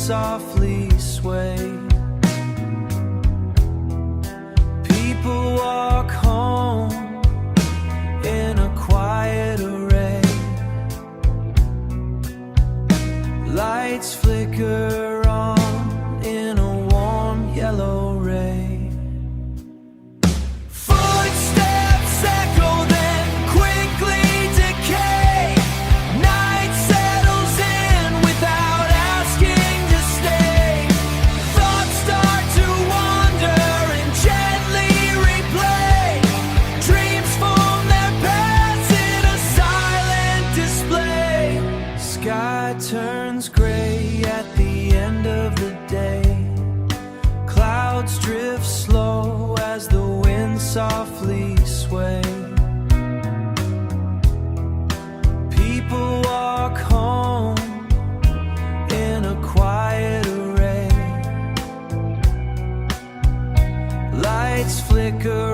softly sway. People walk home in a quiet array. Lights flicker on in a warm yellow ray. Footsteps echo, then quickly decay. Night settles in without asking to stay. Thoughts start to wander and gently replay. Dreams form their paths in a silent display. Sky turns gray at the end of the day. Clouds drift slow as the wind softly sway. People walk home in a quiet array. Lights flicker